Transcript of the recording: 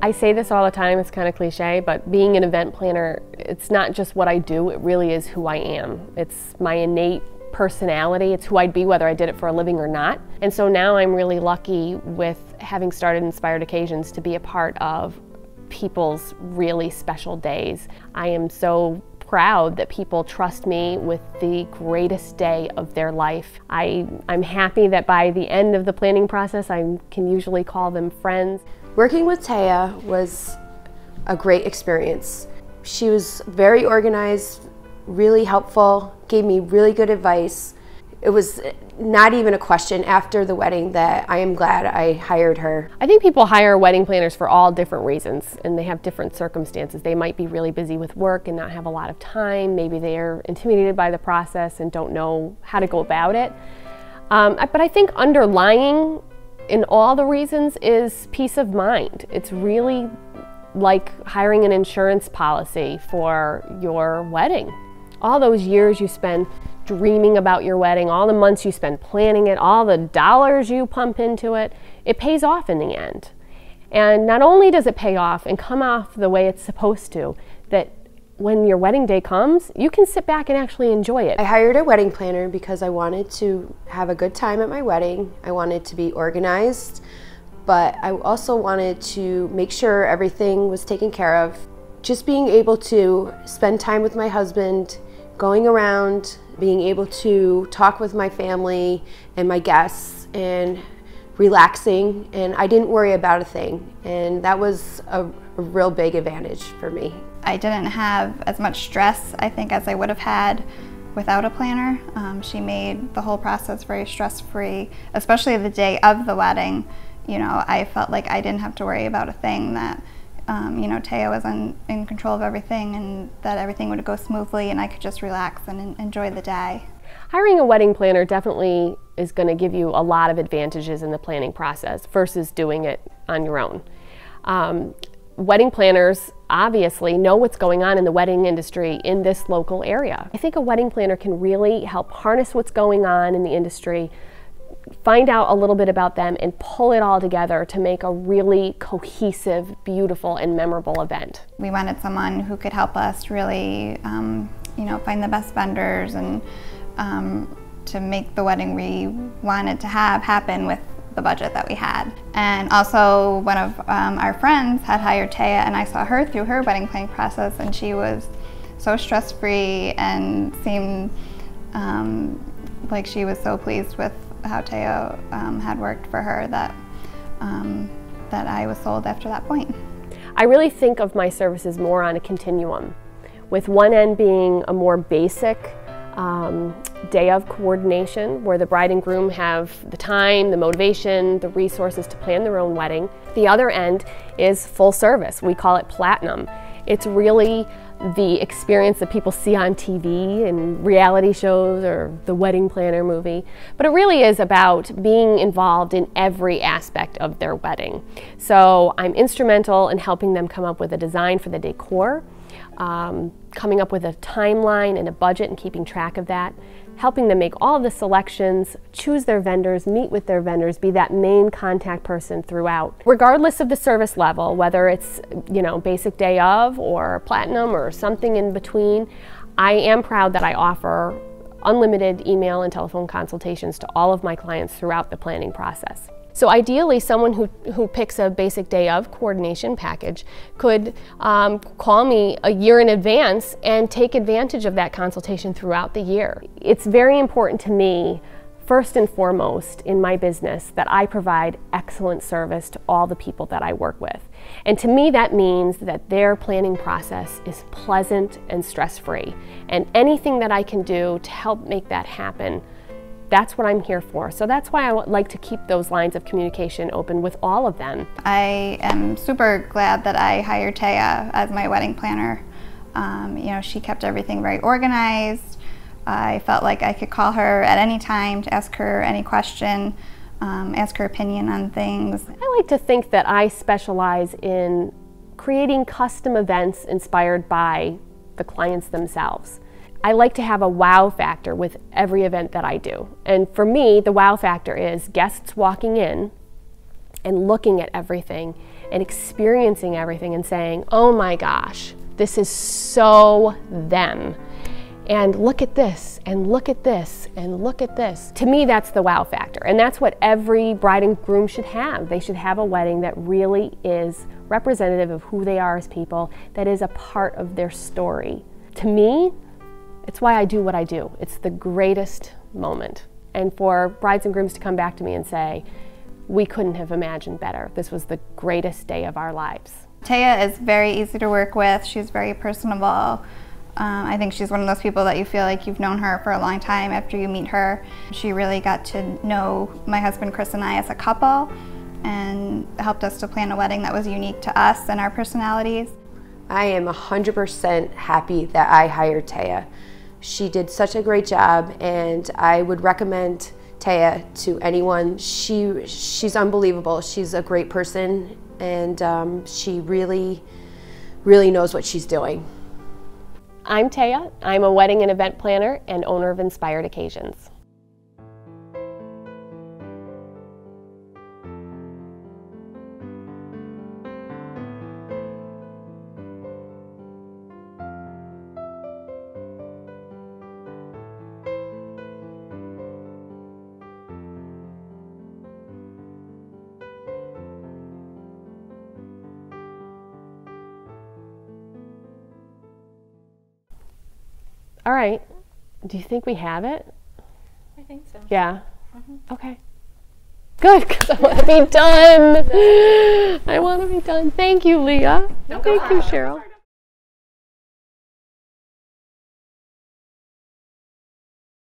I say this all the time, it's kind of cliche, but being an event planner, it's not just what I do, it really is who I am. It's my innate personality, it's who I'd be whether I did it for a living or not. And so now I'm really lucky with having started Inspired Occasions to be a part of people's really special days. I am so proud that people trust me with the greatest day of their life. I'm happy that by the end of the planning process, I can usually call them friends. Working with Taia was a great experience. She was very organized, really helpful, gave me really good advice. It was not even a question after the wedding that I am glad I hired her. I think people hire wedding planners for all different reasons, and they have different circumstances. They might be really busy with work and not have a lot of time. Maybe they are intimidated by the process and don't know how to go about it. But I think underlying in all the reasons is peace of mind. It's really like hiring an insurance policy for your wedding. All those years you spend dreaming about your wedding, all the months you spend planning it, all the dollars you pump into it, it pays off in the end. And not only does it pay off and come off the way it's supposed to, that when your wedding day comes, you can sit back and actually enjoy it. I hired a wedding planner because I wanted to have a good time at my wedding. I wanted to be organized, but I also wanted to make sure everything was taken care of. Just being able to spend time with my husband, going around, being able to talk with my family and my guests and relaxing, and I didn't worry about a thing, and that was a real big advantage for me. I didn't have as much stress, I think, as I would have had without a planner. She made the whole process very stress-free, especially the day of the wedding. You know, I felt like I didn't have to worry about a thing, that you know, Taia was in control of everything, and that everything would go smoothly and I could just relax and enjoy the day. Hiring a wedding planner definitely is going to give you a lot of advantages in the planning process versus doing it on your own. Wedding planners obviously know what's going on in the wedding industry in this local area. I think a wedding planner can really help harness what's going on in the industry, find out a little bit about them, and pull it all together to make a really cohesive, beautiful, and memorable event. We wanted someone who could help us really, you know, find the best vendors and to make the wedding we wanted to have happen with the budget that we had. And also one of our friends had hired Taia, and I saw her through her wedding planning process, and she was so stress-free and seemed like she was so pleased with how Taia had worked for her that, that I was sold after that point. I really think of my services more on a continuum, with one end being a more basic day of coordination where the bride and groom have the time, the motivation, the resources to plan their own wedding. The other end is full service. We call it platinum. It's really the experience that people see on TV and reality shows or the wedding planner movie, but it really is about being involved in every aspect of their wedding. So I'm instrumental in helping them come up with a design for the decor, coming up with a timeline and a budget and keeping track of that, helping them make all of the selections, choose their vendors, meet with their vendors, be that main contact person throughout. Regardless of the service level, whether it's, you know, basic day of or platinum or something in between, I am proud that I offer unlimited email and telephone consultations to all of my clients throughout the planning process. So ideally, someone who picks a basic day of coordination package could call me a year in advance and take advantage of that consultation throughout the year. It's very important to me, first and foremost in my business, that I provide excellent service to all the people that I work with. And to me that means that their planning process is pleasant and stress-free. And anything that I can do to help make that happen, that's what I'm here for. So that's why I would like to keep those lines of communication open with all of them. I am super glad that I hired Taia as my wedding planner. You know, she kept everything very organized. I felt like I could call her at any time to ask her any question, ask her opinion on things. I like to think that I specialize in creating custom events inspired by the clients themselves. I like to have a wow factor with every event that I do. And for me, the wow factor is guests walking in and looking at everything and experiencing everything and saying, oh my gosh, this is so them. And look at this, and look at this, and look at this. To me, that's the wow factor. And that's what every bride and groom should have. They should have a wedding that really is representative of who they are as people, that is a part of their story. To me, it's why I do what I do. It's the greatest moment. And for brides and grooms to come back to me and say, we couldn't have imagined better. This was the greatest day of our lives. Taia is very easy to work with. She's very personable. I think she's one of those people that you feel like you've known her for a long time after you meet her. She really got to know my husband Chris and I as a couple and helped us to plan a wedding that was unique to us and our personalities. I am 100% happy that I hired Taia. She did such a great job, and I would recommend Taia to anyone. She's unbelievable. She's a great person, and she really knows what she's doing. I'm Taia. I'm a wedding and event planner and owner of Inspired Occasions. All right, do you think we have it? I think so. Yeah? Okay. Good, because I want to be done. I want to be done. Thank you, Leah. No Thank you, problem. Cheryl.